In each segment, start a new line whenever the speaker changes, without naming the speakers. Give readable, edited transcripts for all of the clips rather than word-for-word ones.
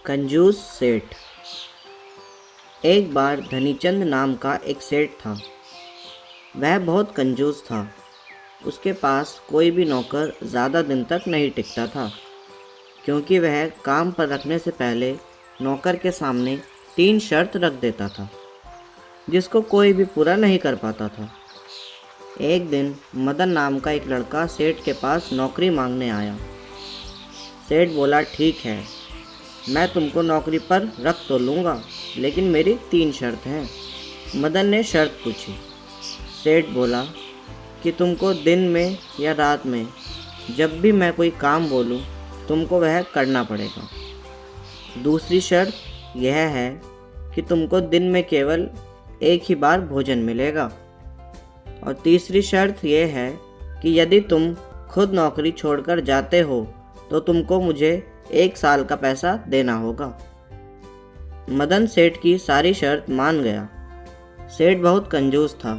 कंजूस सेठ। एक बार धनीचंद नाम का एक सेठ था। वह बहुत कंजूस था। उसके पास कोई भी नौकर ज़्यादा दिन तक नहीं टिकता था, क्योंकि वह काम पर रखने से पहले नौकर के सामने 3 शर्त रख देता था, जिसको कोई भी पूरा नहीं कर पाता था। एक दिन मदन नाम का एक लड़का सेठ के पास नौकरी मांगने आया। सेठ बोला, ठीक है, मैं तुमको नौकरी पर रख तो लूँगा, लेकिन मेरी 3 शर्त हैं। मदन ने शर्त पूछी। सेठ बोला कि तुमको दिन में या रात में जब भी मैं कोई काम बोलूँ, तुमको वह करना पड़ेगा। दूसरी शर्त यह है कि तुमको दिन में केवल एक ही बार भोजन मिलेगा। और तीसरी शर्त यह है कि यदि तुम खुद नौकरी छोड़कर जाते हो तो तुमको मुझे 1 साल का पैसा देना होगा। मदन सेठ की सारी शर्त मान गया। सेठ बहुत कंजूस था।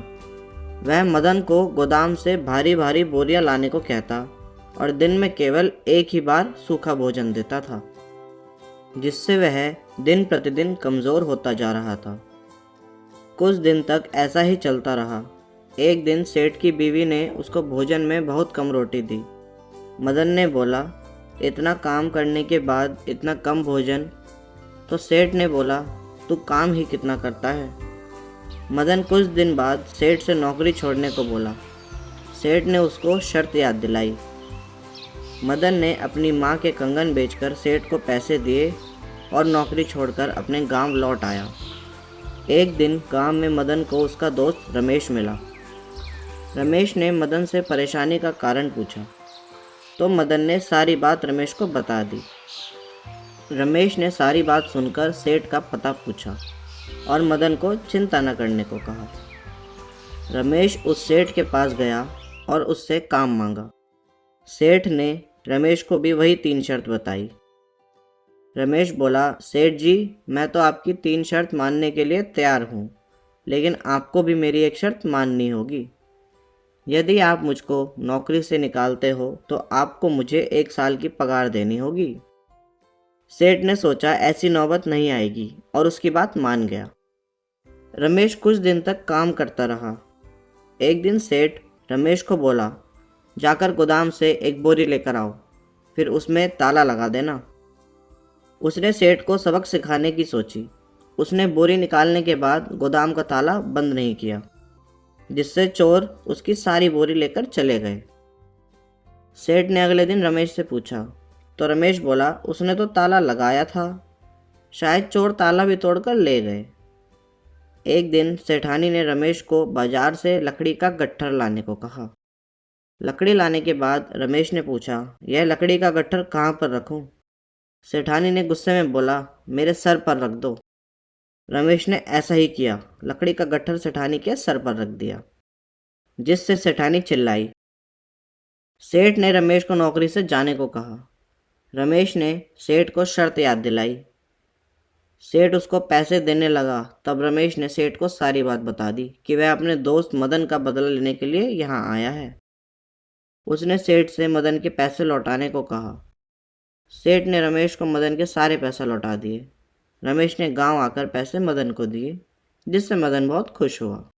वह मदन को गोदाम से भारी भारी बोरियां लाने को कहता और दिन में केवल एक ही बार सूखा भोजन देता था, जिससे वह दिन प्रतिदिन कमज़ोर होता जा रहा था। कुछ दिन तक ऐसा ही चलता रहा। एक दिन सेठ की बीवी ने उसको भोजन में बहुत कम रोटी दी। मदन ने बोला, इतना काम करने के बाद इतना कम भोजन? तो सेठ ने बोला, तू काम ही कितना करता है। मदन कुछ दिन बाद सेठ से नौकरी छोड़ने को बोला। सेठ ने उसको शर्त याद दिलाई। मदन ने अपनी माँ के कंगन बेचकर सेठ को पैसे दिए और नौकरी छोड़कर अपने गांव लौट आया। एक दिन गांव में मदन को उसका दोस्त रमेश मिला। रमेश ने मदन से परेशानी का कारण पूछा, तो मदन ने सारी बात रमेश को बता दी। रमेश ने सारी बात सुनकर सेठ का पता पूछा और मदन को चिंता न करने को कहा। रमेश उस सेठ के पास गया और उससे काम मांगा। सेठ ने रमेश को भी वही 3 शर्त बताई। रमेश बोला, सेठ जी, मैं तो आपकी 3 शर्त मानने के लिए तैयार हूँ, लेकिन आपको भी मेरी एक शर्त माननी होगी। यदि आप मुझको नौकरी से निकालते हो तो आपको मुझे 1 साल की पगार देनी होगी। सेठ ने सोचा ऐसी नौबत नहीं आएगी और उसकी बात मान गया। रमेश कुछ दिन तक काम करता रहा। एक दिन सेठ रमेश को बोला, जाकर गोदाम से एक बोरी लेकर आओ, फिर उसमें ताला लगा देना। उसने सेठ को सबक सिखाने की सोची। उसने बोरी निकालने के बाद गोदाम का ताला बंद नहीं किया, जिससे चोर उसकी सारी बोरी लेकर चले गए। सेठ ने अगले दिन रमेश से पूछा, तो रमेश बोला, उसने तो ताला लगाया था, शायद चोर ताला भी तोड़कर ले गए। एक दिन सेठानी ने रमेश को बाजार से लकड़ी का गट्ठर लाने को कहा। लकड़ी लाने के बाद रमेश ने पूछा, यह लकड़ी का गट्ठर कहाँ पर रखूं? सेठानी ने गुस्से में बोला, मेरे सर पर रख दो। रमेश ने ऐसा ही किया। लकड़ी का गट्ठर सेठानी के सर पर रख दिया, जिससे सेठानी चिल्लाई। सेठ ने रमेश को नौकरी से जाने को कहा। रमेश ने सेठ को शर्त याद दिलाई। सेठ उसको पैसे देने लगा। तब रमेश ने सेठ को सारी बात बता दी कि वह अपने दोस्त मदन का बदला लेने के लिए यहाँ आया है। उसने सेठ से मदन के पैसे लौटाने को कहा। सेठ ने रमेश को मदन के सारे पैसे लौटा दिए। रमेश ने गांव आकर पैसे मदन को दिए, जिससे मदन बहुत खुश हुआ।